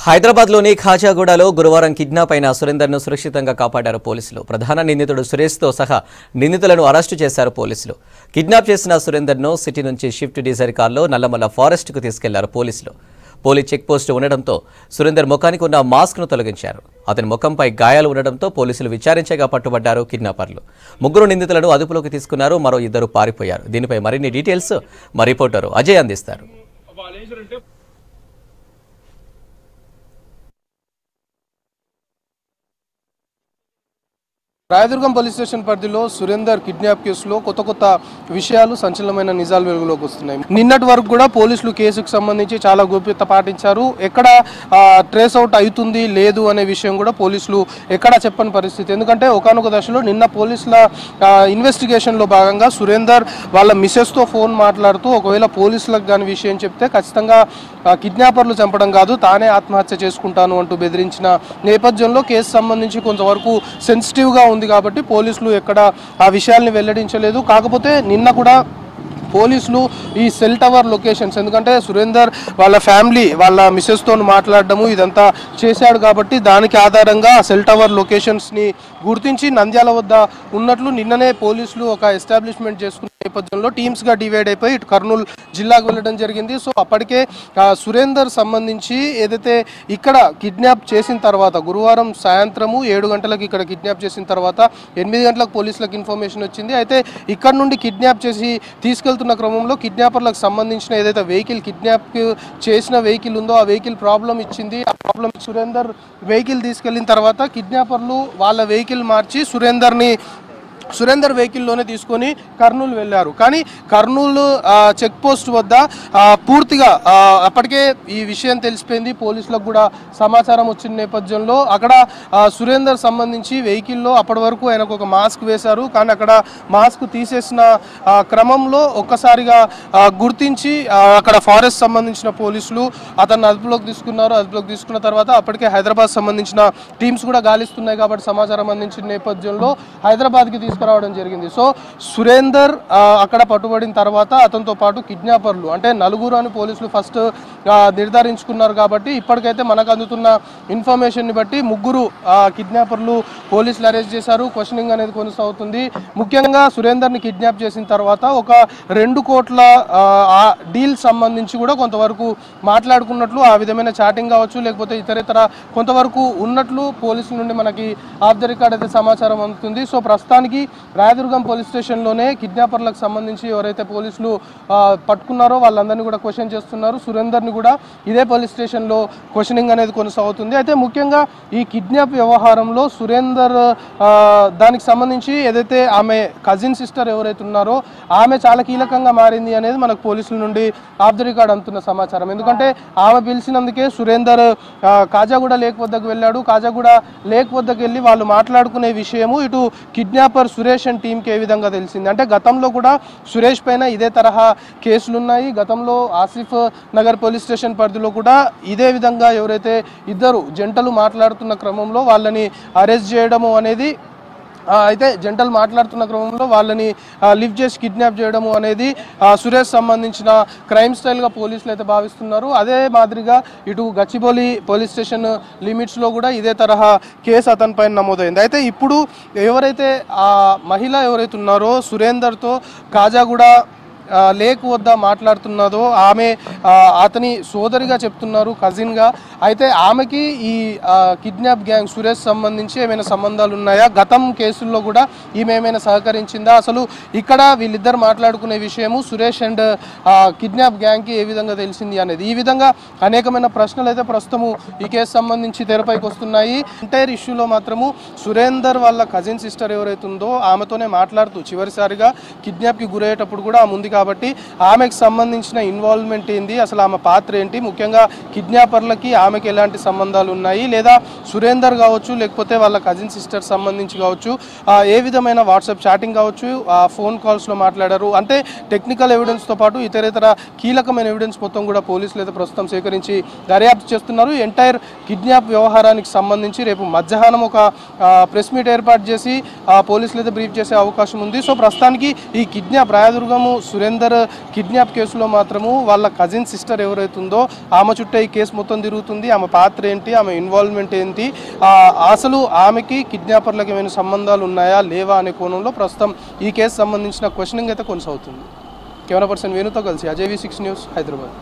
హైదరాబాద్లోని ఖాజాగూడలో గురువారం కిడ్నాప్ అయిన సురేందర్ను సురక్షితంగా కాపాడారు పోలీసులు. ప్రధాన నిందితుడు సురేష్తో సహా నిందితులను అరెస్టు చేశారు పోలీసులు. కిడ్నాప్ చేసిన సురేందర్ను సిటీ నుంచి షిఫ్ట్ డీజర్ కార్లో నల్లమల్ల ఫారెస్ట్కు తీసుకెళ్లారు పోలీసులు. పోలీస్ చెక్పోస్టు ఉండడంతో సురేందర్ ముఖానికి ఉన్న మాస్క్ను తొలగించారు. అతని ముఖంపై గాయాలు ఉండడంతో పోలీసులు విచారించగా పట్టుబడ్డారు కిడ్నాపర్లు. ముగ్గురు నిందితులను అదుపులోకి తీసుకున్నారు. మరో ఇద్దరు పారిపోయారు. దీనిపై మరిన్ని డీటెయిల్స్ మా రిపోర్టరు అజయ్ అందిస్తారు. రాయదుర్గం పోలీస్ స్టేషన్ పరిధిలో సురేందర్ కిడ్నాప్ కేసులో కొత్త విషయాలు, సంచలనమైన నిజాలు వెలుగులోకి వస్తున్నాయి. నిన్నటి వరకు కూడా పోలీసులు కేసుకు సంబంధించి చాలా గోప్యత పాటించారు. ఎక్కడ ట్రేస్ అవుట్ అవుతుంది లేదు అనే విషయం కూడా పోలీసులు ఎక్కడా చెప్పని పరిస్థితి. ఎందుకంటే ఒకానొక దశలో నిన్న పోలీసుల ఇన్వెస్టిగేషన్లో భాగంగా సురేందర్ వాళ్ళ మిసెస్తో ఫోన్ మాట్లాడుతూ ఒకవేళ పోలీసులకు కానీ విషయం చెప్తే ఖచ్చితంగా కిడ్నాపర్లు చంపడం కాదు, తానే ఆత్మహత్య చేసుకుంటాను అంటూ బెదిరించిన నేపథ్యంలో కేసు సంబంధించి కొంతవరకు సెన్సిటివ్గా ఉంది కాబట్టి పోలీసులు ఎక్కడ ఆ విషయాల్ని వెల్లడించలేదు. కాకపోతే నిన్న కూడా పోలీసులు ఈ సెల్ టవర్ లొకేషన్స్, ఎందుకంటే సురేందర్ వాళ్ళ ఫ్యామిలీ వాళ్ళ మిసెస్తో మాట్లాడడము ఇదంతా చేశాడు కాబట్టి దానికి ఆధారంగా సెల్ టవర్ లొకేషన్స్ని గుర్తించి నంద్యాల వద్ద ఉన్నట్లు నిన్ననే పోలీసులు ఒక ఎస్టాబ్లిష్మెంట్ చేసుకున్న నేపథ్యంలో టీమ్స్గా డివైడ్ అయిపోయి ఇటు కర్నూలు జిల్లాకు వెళ్ళడం జరిగింది. సో అప్పటికే సురేందర్ సంబంధించి ఏదైతే ఇక్కడ కిడ్నాప్ చేసిన తర్వాత గురువారం సాయంత్రము 7 గంటలకు ఇక్కడ కిడ్నాప్ చేసిన తర్వాత 8 గంటలకు పోలీసులకు ఇన్ఫర్మేషన్ వచ్చింది. అయితే ఇక్కడ నుండి కిడ్నాప్ చేసి తీసుకెళ్తున్న క్రమంలో కిడ్నాపర్లకు సంబంధించిన ఏదైతే వెహికల్ కిడ్నాప్ చేసిన వెహికల్ ఉందో ఆ వెహికల్ ప్రాబ్లం ఇచ్చింది. ఆ ప్రాబ్లం సురేందర్ వెహికల్ తీసుకెళ్లిన తర్వాత కిడ్నాపర్లు వాళ్ళ వెహికల్ మార్చి సురేందర్ వెహికల్లోనే తీసుకొని కర్నూలు వెళ్ళారు. కానీ కర్నూలు చెక్ పోస్ట్ వద్ద పూర్తిగా అప్పటికే ఈ విషయం తెలిసిపోయింది. పోలీసులకు కూడా సమాచారం వచ్చిన నేపథ్యంలో అక్కడ సురేందర్ సంబంధించి వెహికల్లో అప్పటి వరకు ఆయనకు ఒక మాస్క్ వేశారు. కానీ అక్కడ మాస్క్ తీసేసిన క్రమంలో ఒక్కసారిగా గుర్తించి అక్కడ ఫారెస్ట్ సంబంధించిన పోలీసులు అతన్ని అదుపులోకి తీసుకున్నారు. అదుపులోకి తీసుకున్న తర్వాత అప్పటికే హైదరాబాద్ సంబంధించిన టీమ్స్ కూడా గాలిస్తున్నాయి కాబట్టి సమాచారం అందించిన నేపథ్యంలో హైదరాబాద్కి రావడం జరిగింది. సో సురేందర్ అక్కడ పట్టుబడిన తర్వాత అతనితో పాటు కిడ్నాపర్లు అంటే నలుగురు అని పోలీసులు ఫస్ట్ నిర్ధారించుకున్నారు. కాబట్టి ఇప్పటికైతే మనకు అందుతున్న ఇన్ఫర్మేషన్ని బట్టి ముగ్గురు కిడ్నాపర్లు పోలీసులు అరెస్ట్ చేశారు. క్వశ్చనింగ్ అనేది కొనసాగుతుంది. ముఖ్యంగా సురేందర్ని కిడ్నాప్ చేసిన తర్వాత ఒక 2 కోట్ల డీల్ సంబంధించి కూడా కొంతవరకు మాట్లాడుకున్నట్లు, ఆ విధమైన చాటింగ్ కావచ్చు లేకపోతే ఇతరేతర కొంతవరకు ఉన్నట్లు పోలీసుల నుండి మనకి ఆఫ్ ద రికార్డ్ అయితే సమాచారం అందుతుంది. సో ప్రస్తుతానికి రాయదుర్గం పోలీస్ స్టేషన్లోనే కిడ్నాపర్లకు సంబంధించి ఎవరైతే పోలీసులు పట్టుకున్నారో వాళ్ళందరినీ కూడా క్వశ్చన్ చేస్తున్నారు. సురేందర్ని కూడా ఇదే పోలీస్ స్టేషన్లో క్వశ్చనింగ్ అనేది కొనసాగుతుంది. అయితే ముఖ్యంగా ఈ కిడ్నాప్ వ్యవహారంలో సురేందర్ దానికి సంబంధించి ఏదైతే ఆమె కజిన్ సిస్టర్ ఎవరైతే ఉన్నారో ఆమె చాలా కీలకంగా మారింది అనేది మనకు పోలీసుల నుండి ఆఫ్ ద రికార్డ్ అందుతున్న సమాచారం. ఎందుకంటే ఆమె పిలిచినందుకే సురేందర్ కాజాగూడ లేక్ వద్దకు వెళ్ళాడు. కాజాగూడ లేక్ వద్దకు వెళ్ళి వాళ్ళు మాట్లాడుకునే విషయము ఇటు కిడ్నాపర్ సురేష్ అండ్ టీంకి ఏ విధంగా తెలిసింది అంటే గతంలో కూడా సురేష్ పైన ఇదే తరహా కేసులున్నాయి. గతంలో ఆసిఫ్ నగర్ పోలీస్ స్టేషన్ పరిధిలో కూడా ఇదే విధంగా ఎవరైతే ఇద్దరు జంటలు మాట్లాడుతున్న క్రమంలో వాళ్ళని అరెస్ట్ చేయడము అనేది అయితే జంటలు మాట్లాడుతున్న క్రమంలో వాళ్ళని లిఫ్ట్ చేసి కిడ్నాప్ చేయడము అనేది సురేష్ సంబంధించిన క్రైమ్ స్టైల్గా పోలీసులు అయితే భావిస్తున్నారు. అదే మాదిరిగా ఇటు గచ్చిబౌలి పోలీస్ స్టేషన్ లిమిట్స్లో కూడా ఇదే తరహా కేసు అతని పైన నమోదైంది. అయితే ఇప్పుడు ఎవరైతే ఆ మహిళ ఎవరైతే ఉన్నారో సురేందర్తో కాజాగూడ లేక్ వద్ద మాట్లాడుతున్నదో ఆమె అతని సోదరిగా చెప్తున్నారు, కజిన్గా. అయితే ఆమెకి ఈ కిడ్నాప్ గ్యాంగ్ సురేష్ సంబంధించి ఏమైనా సంబంధాలు ఉన్నాయా, గతం కేసుల్లో కూడా ఈమె ఏమైనా సహకరించిందా, అసలు ఇక్కడ వీళ్ళిద్దరు మాట్లాడుకునే విషయము సురేష్ అండ్ కిడ్నాప్ గ్యాంగ్కి ఏ విధంగా తెలిసింది అనేది ఈ విధంగా అనేకమైన ప్రశ్నలు అయితే ప్రస్తుతము ఈ కేసు సంబంధించి తెరపైకి వస్తున్నాయి. ఎంటైర్ ఇష్యూలో మాత్రము సురేందర్ వాళ్ళ కజిన్ సిస్టర్ ఎవరైతే ఉందో ఆమెతోనే మాట్లాడుతూ చివరిసారిగా కిడ్నాప్కి గురయ్యేటప్పుడు కూడా ముందుగా కాబట్టి ఆమెకు సంబంధించిన ఇన్వాల్వ్మెంట్ ఏంది, అసలు ఆమె పాత్ర ఏంటి, ముఖ్యంగా కిడ్నాపర్లకి ఆమెకి ఎలాంటి సంబంధాలు ఉన్నాయి, లేదా సురేందర్ కావచ్చు లేకపోతే వాళ్ళ కజిన్ సిస్టర్ సంబంధించి కావచ్చు ఏ విధమైన వాట్సాప్ చాటింగ్ కావచ్చు ఫోన్ కాల్స్లో మాట్లాడారు అంటే టెక్నికల్ ఎవిడెన్స్తో పాటు ఇతరేతర కీలకమైన ఎవిడెన్స్ మొత్తం కూడా పోలీసులు అయితే ప్రస్తుతం సేకరించి దర్యాప్తు చేస్తున్నారు. ఎంటైర్ కిడ్నాప్ వ్యవహారానికి సంబంధించి రేపు మధ్యాహ్నం ఒక ప్రెస్ మీట్ ఏర్పాటు చేసి పోలీసులు అయితే బ్రీఫ్ చేసే అవకాశం ఉంది. సో ప్రస్తుతానికి ఈ కిడ్నాప్ రాయదుర్గము సురేందర్ సురేందర్ కిడ్నాప్ కేసులో మాత్రము వాళ్ళ కజిన్ సిస్టర్ ఎవరైతుందో ఆమె చుట్టే ఈ కేసు మొత్తం తిరుగుతుంది. ఆమె పాత్ర ఏంటి, ఆమె ఇన్వాల్వ్మెంట్ ఏంటి, అసలు ఆమెకి కిడ్నాపర్లకు ఏమైనా సంబంధాలు ఉన్నాయా లేవా అనే కోణంలో ప్రస్తుతం ఈ కేసు సంబంధించిన క్వశ్చనింగ్ అయితే కొనసాగుతుంది. కెమెరా పర్సన్ వేణుతో కలిసి అజయ్ V6 న్యూస్, హైదరాబాద్.